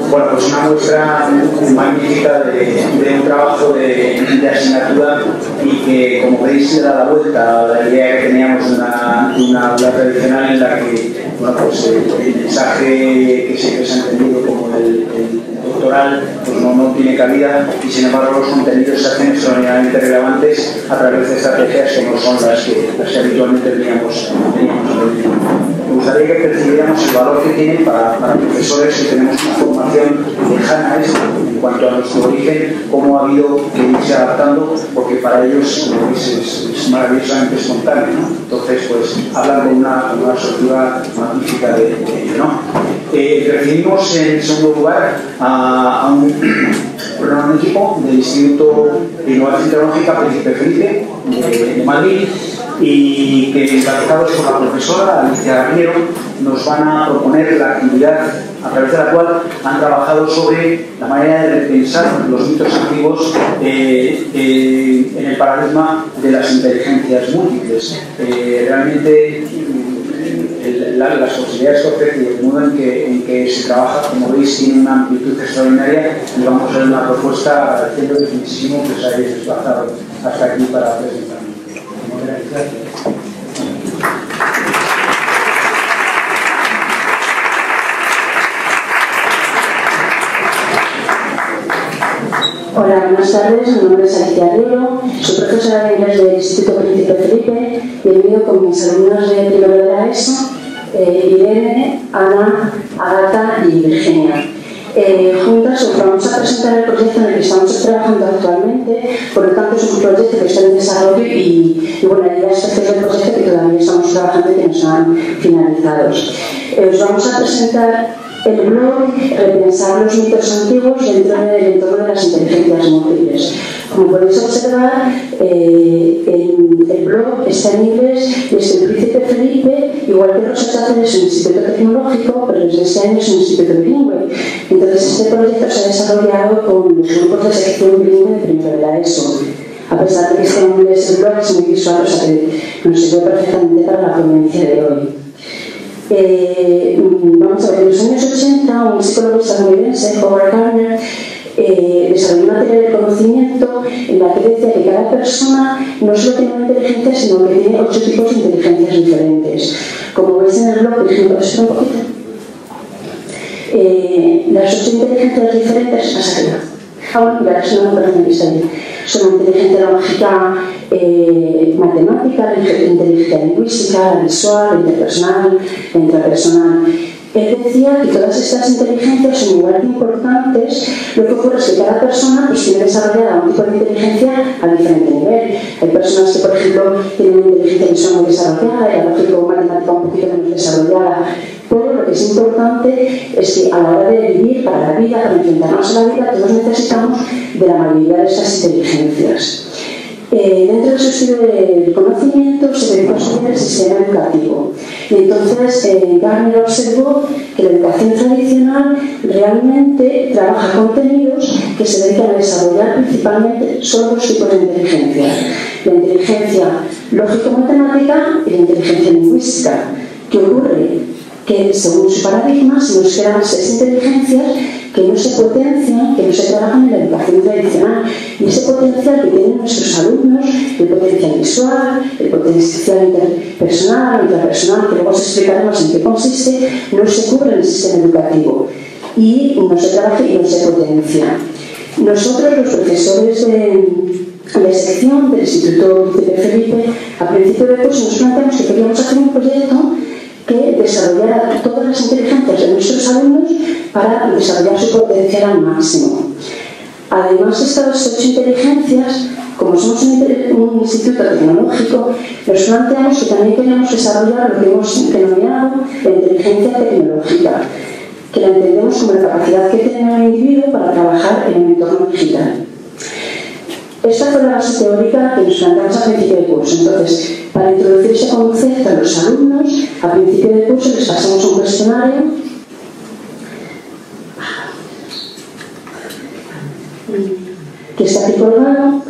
Bueno, pues una muestra magnífica de un trabajo de asignatura y que, como veis, se da la vuelta a la idea que teníamos de una aula tradicional en la que, bueno, pues el mensaje que siempre se ha entendido como el doctoral pues no tiene cabida y, sin embargo, los contenidos se hacen extraordinariamente relevantes a través de estrategias que no son las que habitualmente veníamos aprendiendo. Me gustaría que percibiéramos el valor que tiene para profesores que tenemos una formación lejana a esto en cuanto a nuestro origen, cómo ha habido que irse adaptando, porque para ellos, como veis, es maravillosamente espontáneo, ¿no? Entonces, pues, hablan con una soltura magnífica de ello, ¿no? Recibimos en segundo lugar a un equipo del Instituto de Innovación Tecnológica Príncipe Felipe de Madrid, y que, encabezados por la profesora Alicia Garniero, nos van a proponer la actividad a través de la cual han trabajado sobre la manera de repensar los mitos antiguos en el paradigma de las inteligencias múltiples. Realmente las posibilidades que ofrece y el modo en que se trabaja, como veis, tiene una amplitud extraordinaria, y vamos a ver una propuesta agradeciéndoles muchísimo que os hayáis desplazado hasta aquí para presentar. Hola, buenas tardes. Mi nombre es Alicia Garniero, soy profesora de inglés del Instituto Príncipe Felipe y he venido con mis alumnos de primero de la ESO, Irene, Ana, Agatha y Virginia. Juntas os vamos a presentar el proyecto en el que estamos trabajando actualmente. Por lo tanto, es un proyecto que está en desarrollo y bueno, hay aspectos del proyecto que todavía estamos trabajando y que no están finalizados. Os vamos a presentar el blog Repensar los mitos antiguos dentro del entorno de las inteligencias múltiples. Como podéis observar, el blog está en inglés desde el Príncipe Felipe, igual que Rosa Chávez es un instituto tecnológico, pero desde este año es un instituto bilingüe. Entonces, este proyecto se ha desarrollado con los grupos de sección bilingüe de primero de la ESO. A pesar de que está en inglés, el blog es muy visual, o sea que nos sirve perfectamente para la ponencia de hoy. Vamos a ver, en los años 80, un psicólogo estadounidense, Howard Gardner, desarrolló una teoría del conocimiento en la que decía que cada persona no solo tiene una inteligencia, sino que tiene 8 tipos de inteligencias diferentes. Como veis en el blog, por ejemplo, un poquito, las 8 inteligencias diferentes, más arriba. Bueno, mira, son la inteligencia lógica, matemática, la inteligencia lingüística, la visual, la interpersonal, la intrapersonal. Él decía que todas estas inteligencias son igual de importantes. Lo que ocurre es que cada persona pues, tiene desarrollada un tipo de inteligencia a diferente nivel. Hay personas que, por ejemplo, tienen una inteligencia visual muy desarrollada y la lógica o matemática un poquito menos desarrollada. Pero lo que es importante es que a la hora de vivir, para la vida, para enfrentarnos a la vida, todos necesitamos de la mayoría de estas inteligencias. Dentro de su estudio del conocimiento se dedicó a estudiar el sistema educativo. Y entonces Gardner observó que la educación tradicional realmente trabaja contenidos que se dedican a desarrollar principalmente solo dos tipos de inteligencia: la inteligencia lógico-matemática y la inteligencia lingüística. ¿Qué ocurre? Que según su paradigma se nos quedan 6 inteligencias que no se potencian, que no se trabajan en la educación tradicional. Y ese potencial que tienen nuestros alumnos, el potencial visual, el potencial interpersonal, intrapersonal, que luego os explicaremos en qué consiste, no se cubre en el sistema educativo y no se trabaja y no se potencia. Nosotros, los profesores de sección del Instituto Príncipe Felipe, a principio de curso nos planteamos que queríamos hacer un proyecto que desarrollara todas las inteligencias de nuestros alumnos para desarrollar su potencial al máximo. Además de estas 8 inteligencias, como somos un instituto tecnológico, nos planteamos que también queremos desarrollar lo que hemos denominado la inteligencia tecnológica, que la entendemos como la capacidad que tiene el individuo para trabajar en un entorno digital. Esta fue la base teórica que nos planteamos al principio del curso. Entonces, para introducir ese concepto a los alumnos, al principio del curso les pasamos un cuestionario que está aquí colgado.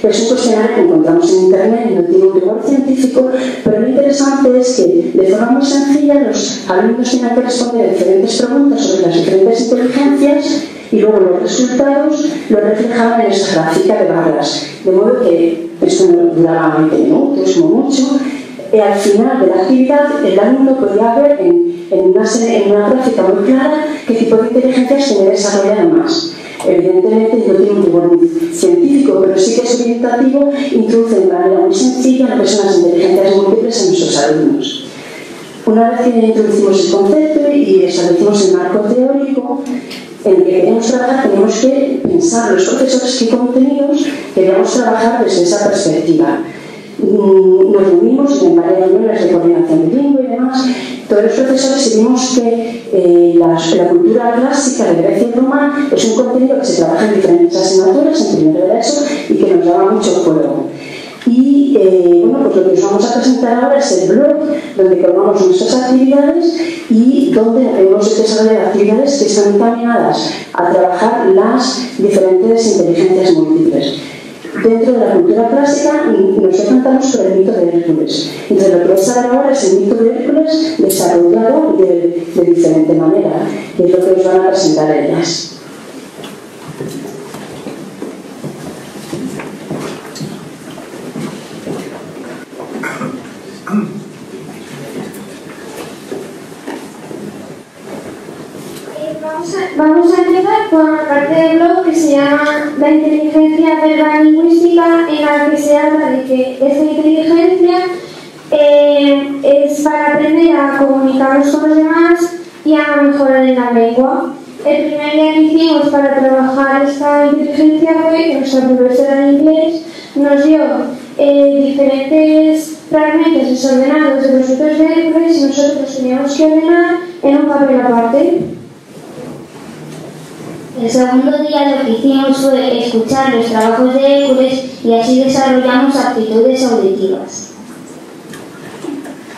Es un cuestionario que encontramos en internet y no tiene un rigor científico, pero lo interesante es que de forma muy sencilla los alumnos tienen que responder diferentes preguntas sobre las diferentes inteligencias y luego los resultados lo reflejaban en esta gráfica de barras, de modo que esto no duraba 20 minutos como mucho. Al final de la actividad el alumno podía ver en una gráfica muy clara qué tipo de inteligencias tenía desarrollado más. Evidentemente no tiene un rigor científico, pero sí que es orientativo, introduce de manera muy sencilla lo que son las inteligencias múltiples en nuestros alumnos. Una vez que introducimos el concepto y establecimos el marco teórico en el que queremos trabajar, tenemos que pensar los profesores qué contenidos queremos trabajar desde esa perspectiva. Nos reunimos en varias reuniones de coordinación bilingüe y demás. Todos los profesores vimos que la cultura clásica de Grecia y Roma es un contenido que se trabaja en diferentes asignaturas en primero de ESO y que nos daba mucho juego. Y bueno, pues lo que os vamos a presentar ahora es el blog donde colgamos nuestras actividades y donde hemos desarrollado actividades que están encaminadas a trabajar las diferentes inteligencias múltiples. Dentro de la cultura clásica nos decantamos por el mito de Hércules. Entonces lo que vais a ver ahora es el mito de Hércules desarrollado de diferente manera, que es lo que os van a presentar ellas. Vamos a empezar con la parte del blog que se llama la inteligencia verbal lingüística, en la que se habla de que esta inteligencia es para aprender a comunicarnos con los demás y a mejorar en la lengua. El primer día que hicimos para trabajar esta inteligencia fue que nuestra profesora de inglés nos dio diferentes fragmentos desordenados de los mitos de Hércules y nosotros teníamos que ordenar en un papel aparte. El segundo día lo que hicimos fue escuchar los trabajos de Hércules y así desarrollamos aptitudes auditivas.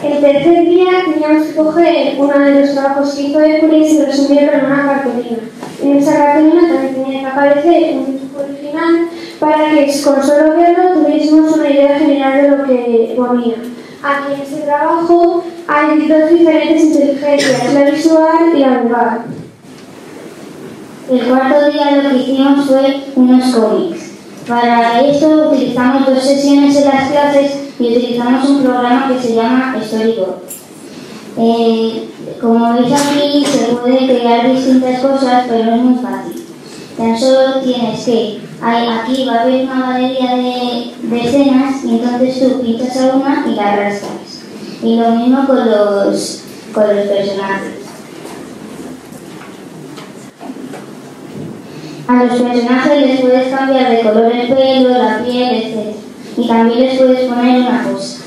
El tercer día teníamos que coger uno de los trabajos que hizo Hércules y resumirlo en una cartulina. En esa cartulina también tenía que aparecer un dibujo original para que con solo verlo tuviésemos una idea general de lo que ponía. Aquí en este trabajo hay dos diferentes inteligencias, la visual y la verbal. El cuarto día lo que hicimos fue unos cómics. Para esto utilizamos 2 sesiones en las clases y utilizamos un programa que se llama Storyboard. Como veis aquí se puede crear distintas cosas, pero no es muy fácil. Tan solo tienes que, aquí va a haber una galería de escenas y entonces tú pinchas a una y la arrastras. Y lo mismo con los personajes. A los personajes les puedes cambiar de color el pelo, la piel, etc. Y también les puedes poner una cosa.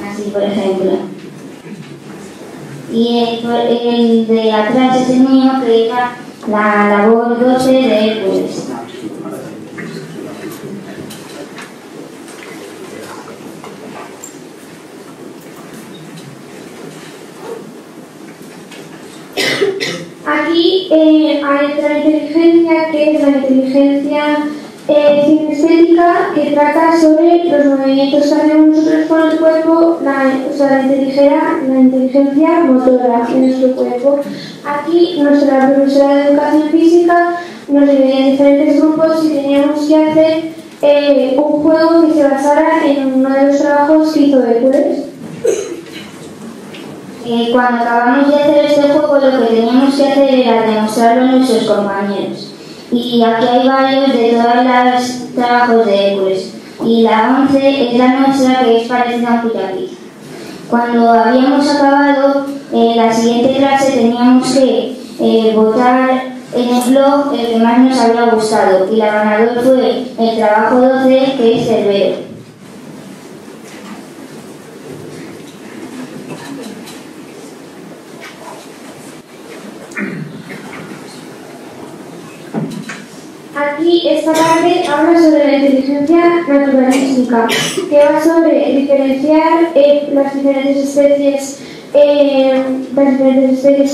Así, por ejemplo. Y el de atrás es el mío, que era la labor 12 de Hércules. Aquí hay otra inteligencia que es la inteligencia cinestética, que trata sobre los movimientos que hacemos nosotros con el cuerpo, la inteligencia motora de nuestro cuerpo. Aquí nuestra profesora de educación física nos dividía en diferentes grupos y teníamos que hacer un juego que se basara en uno de los trabajos que hizo Hércules. Cuando acabamos de hacer este juego, lo que teníamos que hacer era demostrarlo a nuestros compañeros. Y aquí hay varios de todos los trabajos de Hércules. Y la 11 es la nuestra, que es parecida a un piraquí. Cuando habíamos acabado, en la siguiente clase teníamos que votar en el blog el que más nos había gustado. Y la ganadora fue el trabajo 12, que es Cerbero. Aquí esta parte habla sobre la inteligencia naturalística, que va sobre diferenciar las diferentes especies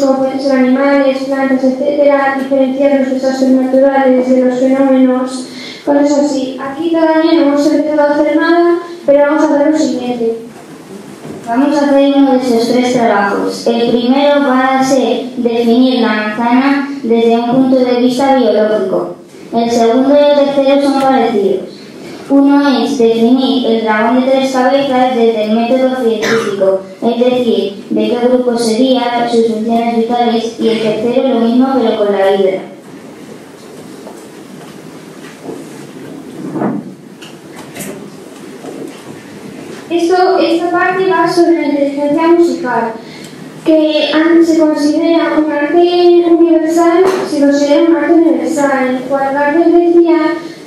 como pueden ser animales, plantas, etcétera, diferenciar los desastres naturales de los fenómenos, cosas así. Aquí todavía no hemos empezado a hacer nada, pero vamos a hacer lo siguiente. Vamos a hacer uno de esos 3 trabajos. El primero va a ser definir la manzana desde un punto de vista biológico. El segundo y el tercero son parecidos. Uno es definir el dragón de 3 cabezas desde el método científico, es decir, de qué grupo sería, sus funciones vitales, y el tercero lo mismo pero con la hidra. Esta parte va sobre la inteligencia musical, que se considera un arte universal, en el cual Gardner decía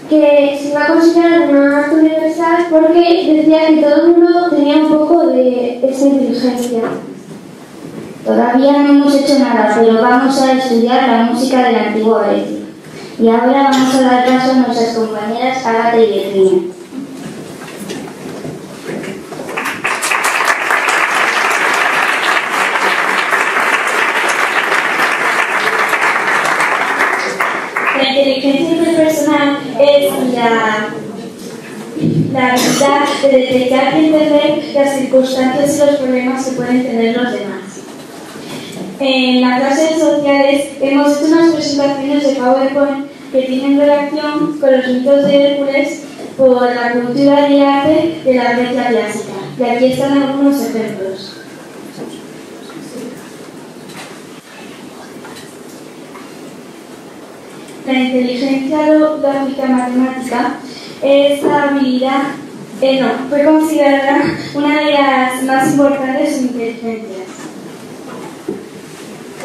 que se iba a considerar un arte universal porque decía que todo el mundo tenía un poco de esa inteligencia. Todavía no hemos hecho nada, pero vamos a estudiar la música de la antigua Grecia. Y ahora vamos a dar paso a nuestras compañeras Ágata y Virginia. La inteligencia interpersonal es la habilidad de detectar y entender las circunstancias y los problemas que pueden tener los demás. En las clases sociales hemos hecho unas presentaciones de PowerPoint que tienen relación con los mitos de Hércules por la cultura y el arte de la Grecia clásica. Y aquí están algunos ejemplos. La inteligencia lógica matemática es la habilidad, fue considerada una de las más importantes inteligencias.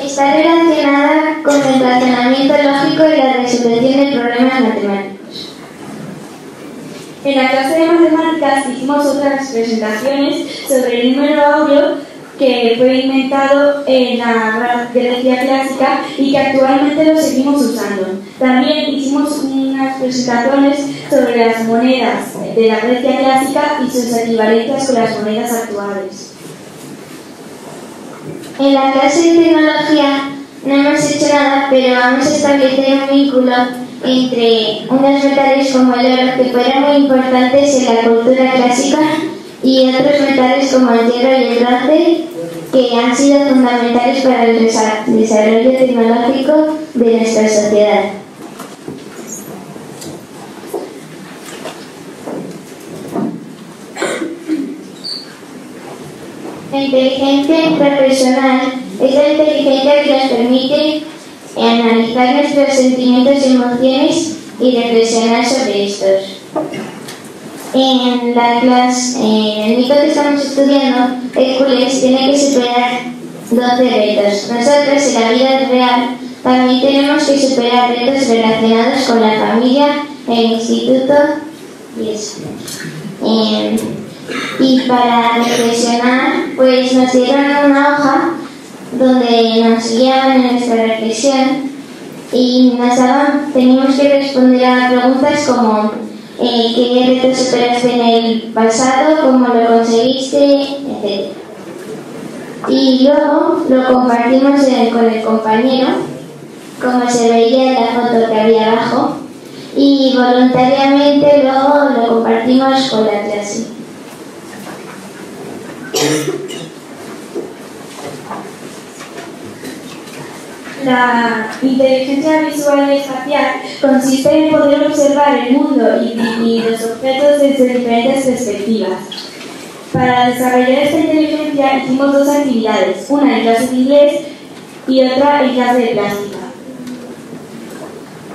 Está relacionada con el razonamiento lógico y la resolución de problemas matemáticos. En la clase de matemáticas hicimos otras presentaciones sobre el número áureo que fue inventado en la Grecia clásica y que actualmente lo seguimos usando. También hicimos unas presentaciones sobre las monedas de la Grecia clásica y sus equivalencias con las monedas actuales. En la clase de tecnología no hemos hecho nada, pero vamos a establecer un vínculo entre unos metales como el oro, que fueron muy importantes en la cultura clásica, y otros metales como el hierro y el bronce, que han sido fundamentales para el desarrollo tecnológico de nuestra sociedad. La inteligencia intrapersonal es la inteligencia que nos permite analizar nuestros sentimientos y emociones y reflexionar sobre estos. En el mito que estamos estudiando, Hércules tiene que superar 12 retos. Nosotros, en la vida real, también tenemos que superar retos relacionados con la familia, el instituto y eso. Y para reflexionar, pues nos dieron una hoja donde nos guiaban en nuestra reflexión y teníamos que responder a preguntas como qué retos superaste en el pasado, cómo lo conseguiste, etc. Y luego lo compartimos con el compañero, como se veía en la foto que había abajo, y voluntariamente luego lo compartimos con la clase. La inteligencia visual y espacial consiste en poder observar el mundo y los objetos desde diferentes perspectivas. Para desarrollar esta inteligencia hicimos 2 actividades, una en clase de inglés y otra en clase de plástica.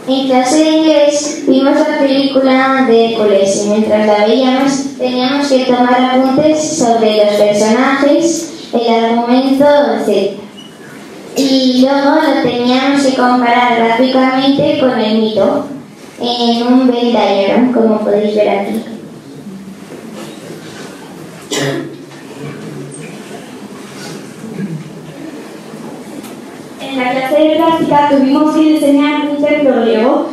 En clase de inglés vimos la película de Hércules y mientras la veíamos teníamos que tomar apuntes sobre los personajes, el argumento, etc. Y luego lo teníamos que comparar gráficamente con el mito en un Venn diagram, como podéis ver aquí. En la clase de plástica tuvimos que diseñar un templo griego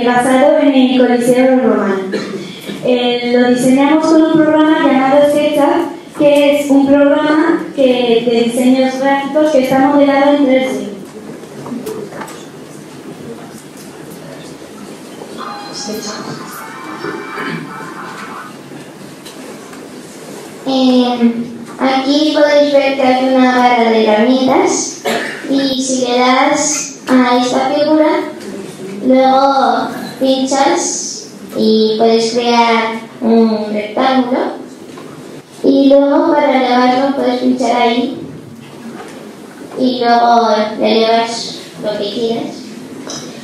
basado en el Coliseo Romano. Lo diseñamos con un programa llamado SketchUp, que es un programa de diseños gráficos que está modelado en 3D. Aquí podéis ver que hay una barra de herramientas y si le das a esta figura, luego pinchas y puedes crear un rectángulo y luego para elevarlo puedes pinchar ahí y luego le elevas lo que quieras.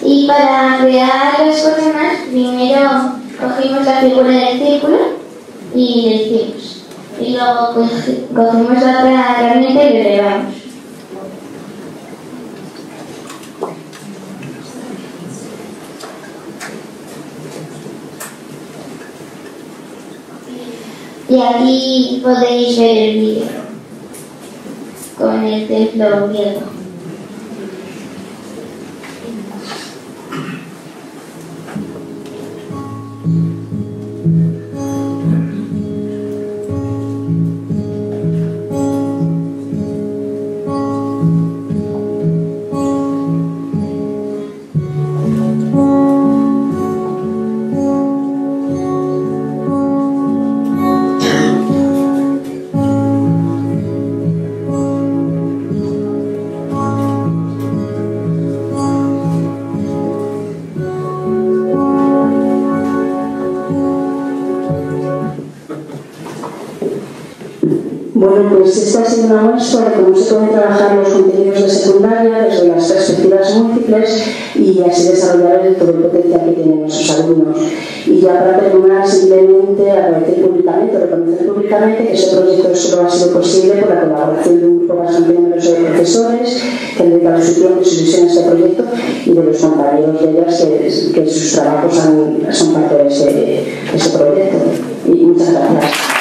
Y para crear las cosas primero cogimos la figura del círculo y le hicimos. Y luego cogemos la otra herramienta y lo elevamos. Y aquí podéis ver el vídeo con el templo griego. Bueno, pues esta ha sido una muestra de cómo se pueden trabajar los contenidos de secundaria desde las perspectivas múltiples y así desarrollar todo el potencial que tienen nuestros alumnos. Y ya para terminar, simplemente agradecer públicamente, reconocer públicamente que este proyecto solo ha sido posible por la colaboración de un grupo bastante numeroso de profesores que han dedicado su tiempo y su visión a este proyecto y de los compañeros de ellas que sus trabajos son parte de ese proyecto. Y muchas gracias.